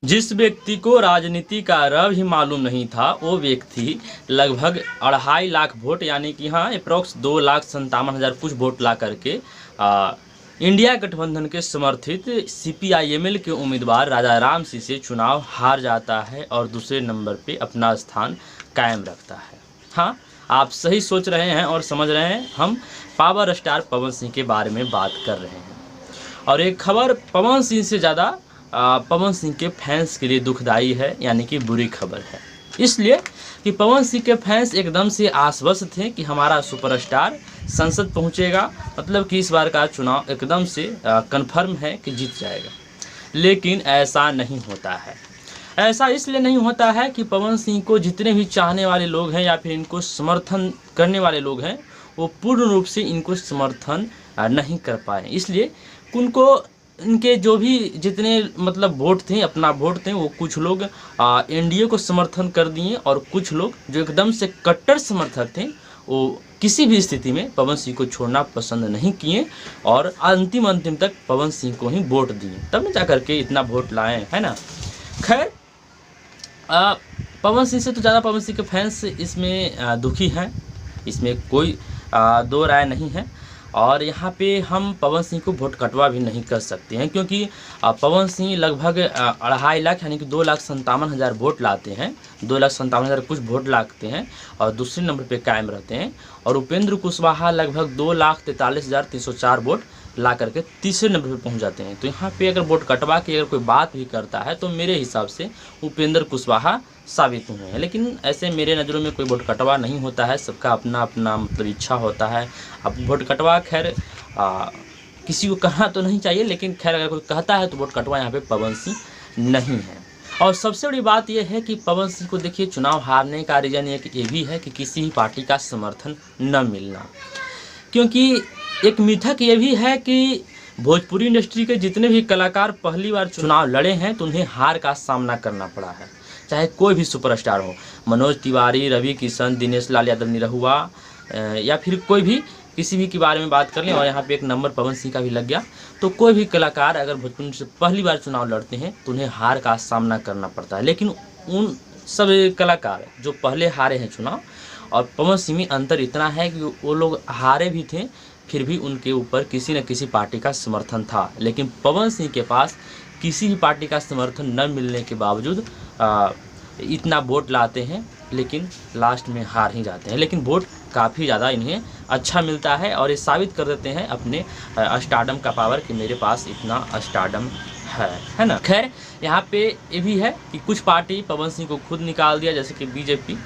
जिस व्यक्ति को राजनीति का र भी मालूम नहीं था वो व्यक्ति लगभग 2.5 लाख वोट यानी कि हाँ अप्रॉक्स 2,57,000 कुछ वोट ला करके इंडिया गठबंधन के समर्थित CPIML के उम्मीदवार राजा राम सिंह से चुनाव हार जाता है और दूसरे नंबर पे अपना स्थान कायम रखता है। हाँ, आप सही सोच रहे हैं और समझ रहे हैं, हम पावर स्टार पवन सिंह के बारे में बात कर रहे हैं। और एक खबर पवन सिंह से ज़्यादा पवन सिंह के फैंस के लिए दुखदाई है, यानी कि बुरी खबर है। इसलिए कि पवन सिंह के फैंस एकदम से आश्वस्त थे कि हमारा सुपरस्टार संसद पहुंचेगा, मतलब कि इस बार का चुनाव एकदम से कन्फर्म है कि जीत जाएगा। लेकिन ऐसा नहीं होता है। ऐसा इसलिए नहीं होता है कि पवन सिंह को जितने भी चाहने वाले लोग हैं या फिर इनको समर्थन करने वाले लोग हैं वो पूर्ण रूप से इनको समर्थन नहीं कर पाए। इसलिए उनको इनके जो भी जितने मतलब वोट थे, अपना वोट थे, वो कुछ लोग NDA को समर्थन कर दिए और कुछ लोग जो एकदम से कट्टर समर्थक थे वो किसी भी स्थिति में पवन सिंह को छोड़ना पसंद नहीं किए और अंतिम तक पवन सिंह को ही वोट दिए, तब न जाकर के इतना वोट लाए, है ना। खैर, पवन सिंह से तो ज़्यादा पवन सिंह के फैंस इसमें दुखी हैं, इसमें कोई दो राय नहीं है। और यहाँ पे हम पवन सिंह को वोट कटवा भी नहीं कर सकते हैं, क्योंकि पवन सिंह लगभग 2.5 लाख यानी कि 2,57,000 वोट लाते हैं, 2,57,000 कुछ वोट लाते हैं और दूसरे नंबर पे कायम रहते हैं। और उपेंद्र कुशवाहा लगभग 2,43,304 वोट ला करके तीसरे नंबर पे पहुंच जाते हैं। तो यहाँ पे अगर वोट कटवा के अगर कोई बात भी करता है तो मेरे हिसाब से उपेंद्र कुशवाहा साबित हुए हैं। लेकिन ऐसे मेरे नज़रों में कोई वोट कटवा नहीं होता है, सबका अपना अपना मतलब इच्छा होता है। अब वोट कटवा खैर किसी को कहना तो नहीं चाहिए, लेकिन खैर अगर कोई कहता है तो वोट कटवा यहाँ पे पवन सिंह नहीं है। और सबसे बड़ी बात यह है कि पवन सिंह को देखिए चुनाव हारने का रीज़न ये भी है कि किसी भी पार्टी का समर्थन न मिलना, क्योंकि एक मिथक ये भी है कि भोजपुरी इंडस्ट्री के जितने भी कलाकार पहली बार चुनाव लड़े हैं तो उन्हें हार का सामना करना पड़ा है, चाहे कोई भी सुपरस्टार हो, मनोज तिवारी, रवि किशन, दिनेश लाल यादव निरहुआ या फिर कोई भी किसी भी के बारे में बात कर लें। और यहाँ पे एक नंबर पवन सिंह का भी लग गया। तो कोई भी कलाकार अगर भोजपुरी से पहली बार चुनाव लड़ते हैं तो उन्हें हार का सामना करना पड़ता है। लेकिन उन सब कलाकार जो पहले हारे हैं चुनाव और पवन सिंह में अंतर इतना है कि वो लोग हारे भी थे फिर भी उनके ऊपर किसी न किसी पार्टी का समर्थन था। लेकिन पवन सिंह के पास किसी भी पार्टी का समर्थन न मिलने के बावजूद इतना वोट लाते हैं लेकिन लास्ट में हार ही जाते हैं। लेकिन वोट काफ़ी ज़्यादा इन्हें अच्छा मिलता है और ये साबित कर देते हैं अपने स्टारडम का पावर कि मेरे पास इतना स्टारडम है ना। खैर, यहाँ पे ये भी है कि कुछ पार्टी पवन सिंह को खुद निकाल दिया, जैसे कि BJP,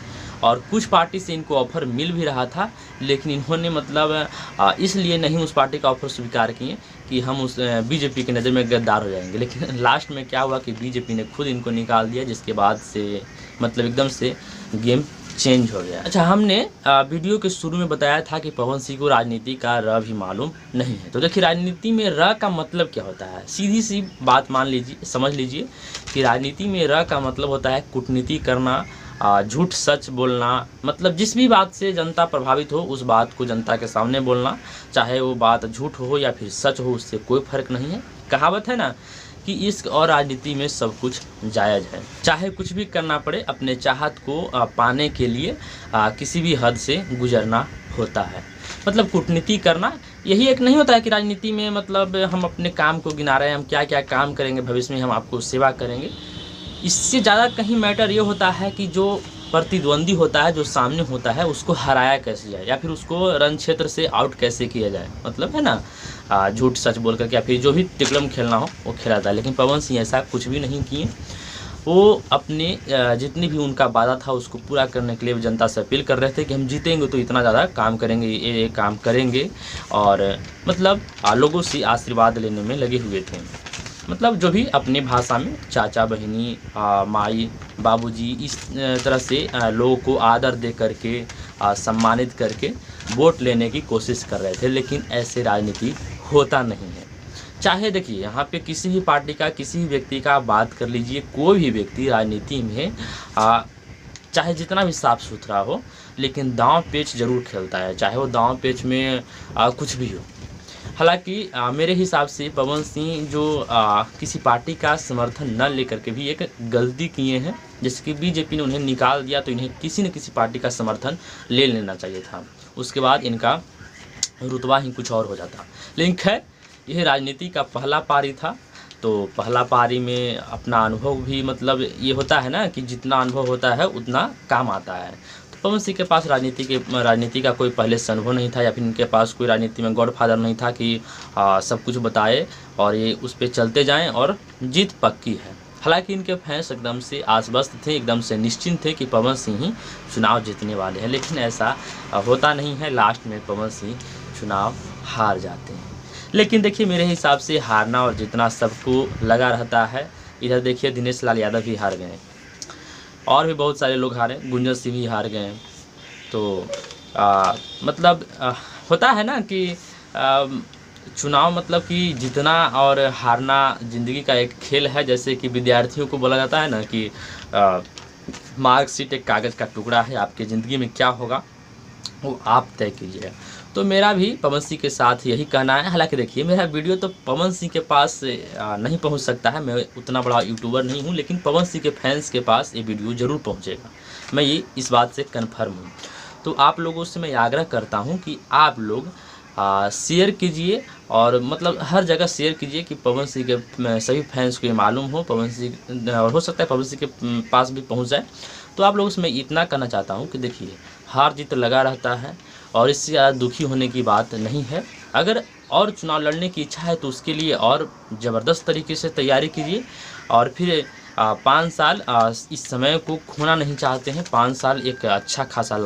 और कुछ पार्टी से इनको ऑफ़र मिल भी रहा था लेकिन इन्होंने मतलब इसलिए नहीं उस पार्टी का ऑफ़र स्वीकार किए कि हम उस BJP की नज़र में गद्दार हो जाएंगे। लेकिन लास्ट में क्या हुआ कि BJP ने खुद इनको निकाल दिया, जिसके बाद से मतलब एकदम से गेम चेंज हो गया। अच्छा, हमने वीडियो के शुरू में बताया था कि पवन सिंह को राजनीति का र भी मालूम नहीं है। तो देखिए, राजनीति में र का मतलब क्या होता है, सीधी सी बात मान लीजिए, समझ लीजिए कि राजनीति में र का मतलब होता है कूटनीति करना, झूठ सच बोलना, मतलब जिस भी बात से जनता प्रभावित हो उस बात को जनता के सामने बोलना, चाहे वो बात झूठ हो या फिर सच हो, उससे कोई फर्क नहीं है। कहावत है ना कि इश्क और राजनीति में सब कुछ जायज़ है, चाहे कुछ भी करना पड़े अपने चाहत को पाने के लिए किसी भी हद से गुजरना होता है। मतलब कूटनीति करना यही एक नहीं होता है कि राजनीति में मतलब हम अपने काम को गिना रहे हैं, हम क्या क्या काम करेंगे भविष्य में, हम आपको सेवा करेंगे। इससे ज़्यादा कहीं मैटर ये होता है कि जो प्रतिद्वंदी होता है, जो सामने होता है, उसको हराया कैसे जाए या फिर उसको रण क्षेत्र से आउट कैसे किया जाए, मतलब है ना, झूठ सच बोल करके या फिर जो भी टिकड़म खेलना हो वो खेला था। लेकिन पवन सिंह ऐसा कुछ भी नहीं किए। वो अपने जितनी भी उनका वादा था उसको पूरा करने के लिए जनता से अपील कर रहे थे कि हम जीतेंगे तो इतना ज़्यादा काम करेंगे, ये काम करेंगे, और मतलब लोगों से आशीर्वाद लेने में लगे हुए थे। मतलब जो भी अपनी भाषा में चाचा, बहिनी, माई, बाबूजी, इस तरह से लोगों को आदर दे करके सम्मानित करके वोट लेने की कोशिश कर रहे थे। लेकिन ऐसे राजनीति होता नहीं है। चाहे देखिए, यहाँ पे किसी भी पार्टी का, किसी भी व्यक्ति का आप बात कर लीजिए, कोई भी व्यक्ति राजनीति में चाहे जितना भी साफ़ सुथरा हो लेकिन दांव पेच ज़रूर खेलता है, चाहे वो दांव पेच में कुछ भी हो। हालांकि मेरे हिसाब से पवन सिंह जो किसी पार्टी का समर्थन न लेकर के भी एक गलती किए हैं, जैसे कि बीजेपी ने उन्हें निकाल दिया तो इन्हें किसी न किसी पार्टी का समर्थन ले लेना चाहिए था, उसके बाद इनका रुतबा ही कुछ और हो जाता। लेकिन खैर यह राजनीति का पहला पारी था, तो पहला पारी में अपना अनुभव भी मतलब ये होता है ना कि जितना अनुभव होता है उतना काम आता है। तो पवन सिंह के पास राजनीति का कोई पहले से अनुभव नहीं था, या फिर इनके पास कोई राजनीति में गॉडफादर नहीं था कि सब कुछ बताए और ये उस पर चलते जाएं और जीत पक्की है। हालांकि इनके फैंस एकदम से आश्वस्त थे, एकदम से निश्चिंत थे कि पवन सिंह ही चुनाव जीतने वाले हैं, लेकिन ऐसा होता नहीं है। लास्ट में पवन सिंह चुनाव हार जाते हैं। लेकिन देखिए मेरे हिसाब से हारना और जितना सबको लगा रहता है। इधर देखिए दिनेश लाल यादव भी हार गए और भी बहुत सारे लोग हारे, गुंजन सिंह भी हार गए। तो मतलब होता है ना कि चुनाव मतलब कि जीतना और हारना ज़िंदगी का एक खेल है। जैसे कि विद्यार्थियों को बोला जाता है ना कि मार्कशीट एक कागज़ का टुकड़ा है, आपकी ज़िंदगी में क्या होगा वो आप तय कीजिए। तो मेरा भी पवन सिंह के साथ यही कहना है। हालांकि देखिए मेरा वीडियो तो पवन सिंह के पास नहीं पहुंच सकता है, मैं उतना बड़ा यूट्यूबर नहीं हूं, लेकिन पवन सिंह के फैंस के पास ये वीडियो ज़रूर पहुंचेगा, मैं ये इस बात से कन्फर्म हूं। तो आप लोगों से मैं आग्रह करता हूं कि आप लोग शेयर कीजिए और मतलब हर जगह शेयर कीजिए कि पवन सिंह के सभी फैंस को ये मालूम हो, पवन सिंह और हो सकता है पवन सिंह के पास भी पहुँच जाए। तो आप लोगों से मैं इतना कहना चाहता हूँ कि देखिए हार जीत लगा रहता है और इससे ज़्यादा दुखी होने की बात नहीं है। अगर और चुनाव लड़ने की इच्छा है तो उसके लिए और ज़बरदस्त तरीके से तैयारी कीजिए और फिर 5 साल इस समय को खोना नहीं चाहते हैं। 5 साल एक अच्छा खासा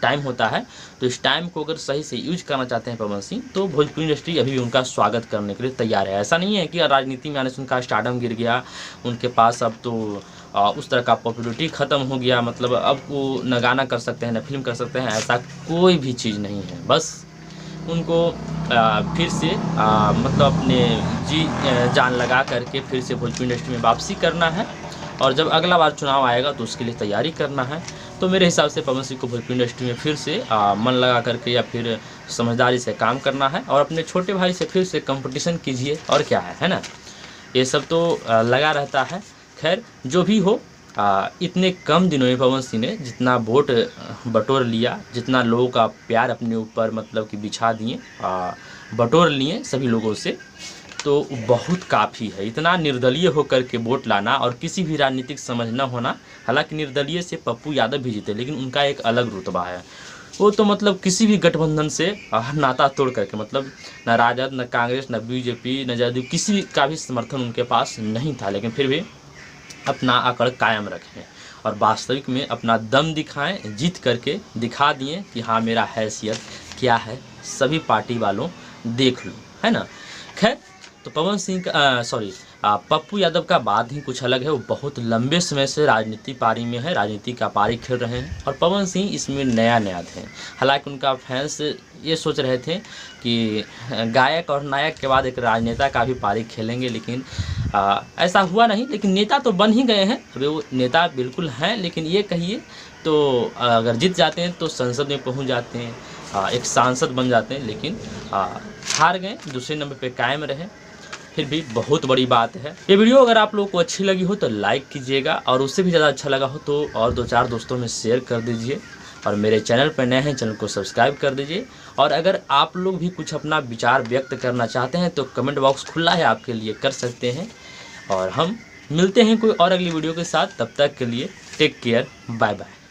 टाइम होता है, तो इस टाइम को अगर सही से यूज करना चाहते हैं पवन सिंह तो भोजपुरी इंडस्ट्री अभी भी उनका स्वागत करने के लिए तैयार है। ऐसा नहीं है कि राजनीति में आने से उनका स्टारडम गिर गया, उनके पास अब तो उस तरह का पॉपुलरिटी ख़त्म हो गया, मतलब अब वो न गाना कर सकते हैं न फिल्म कर सकते हैं, ऐसा कोई भी चीज़ नहीं है। बस उनको फिर से मतलब अपने जान लगा करके फिर से भोजपुरी इंडस्ट्री में वापसी करना है और जब अगला बार चुनाव आएगा तो उसके लिए तैयारी करना है। तो मेरे हिसाब से पवन सिंह को भोजपुरी इंडस्ट्री में फिर से मन लगा करके या फिर समझदारी से काम करना है और अपने छोटे भाई से फिर से कंपटीशन कीजिए और क्या है ना, ये सब तो लगा रहता है। खैर जो भी हो, इतने कम दिनों में पवन सिंह ने जितना वोट बटोर लिया, जितना लोगों का प्यार अपने ऊपर मतलब कि बिछा दिए, बटोर लिए सभी लोगों से, तो बहुत काफ़ी है। इतना निर्दलीय होकर के वोट लाना और किसी भी राजनीतिक समझ न होना। हालांकि निर्दलीय से पप्पू यादव भी जीते, लेकिन उनका एक अलग रुतबा है। वो तो मतलब किसी भी गठबंधन से नाता तोड़ करके, मतलब न राजद न कांग्रेस न बीजेपी न जदयू किसी का भी समर्थन उनके पास नहीं था, लेकिन फिर भी अपना आकड़ कायम रखें और वास्तविक में अपना दम दिखाएं, जीत करके दिखा दिए कि हाँ मेरा हैसियत क्या है, सभी पार्टी वालों देख लो, है ना। खैर तो पवन सिंह का पप्पू यादव का बात ही कुछ अलग है। वो बहुत लंबे समय से राजनीति पारी में है, राजनीति का पारी खेल रहे हैं और पवन सिंह इसमें नया थे। हालांकि उनका फैंस ये सोच रहे थे कि गायक और नायक के बाद एक राजनेता का भी पारी खेलेंगे, लेकिन ऐसा हुआ नहीं। लेकिन नेता तो बन ही गए हैं, अभी वो नेता बिल्कुल हैं, लेकिन ये कहिए तो अगर जीत जाते हैं तो संसद में पहुंच जाते हैं, एक सांसद बन जाते हैं, लेकिन हार गए, दूसरे नंबर पे कायम रहे, फिर भी बहुत बड़ी बात है। ये वीडियो अगर आप लोगों को अच्छी लगी हो तो लाइक कीजिएगा और उससे भी ज़्यादा अच्छा लगा हो तो और 2-4 दोस्तों में शेयर कर दीजिए और मेरे चैनल पर नए हैं चैनल को सब्सक्राइब कर दीजिए। और अगर आप लोग भी कुछ अपना विचार व्यक्त करना चाहते हैं तो कमेंट बॉक्स खुला है आपके लिए, कर सकते हैं। और हम मिलते हैं कोई और अगली वीडियो के साथ, तब तक के लिए टेक केयर, बाय बाय।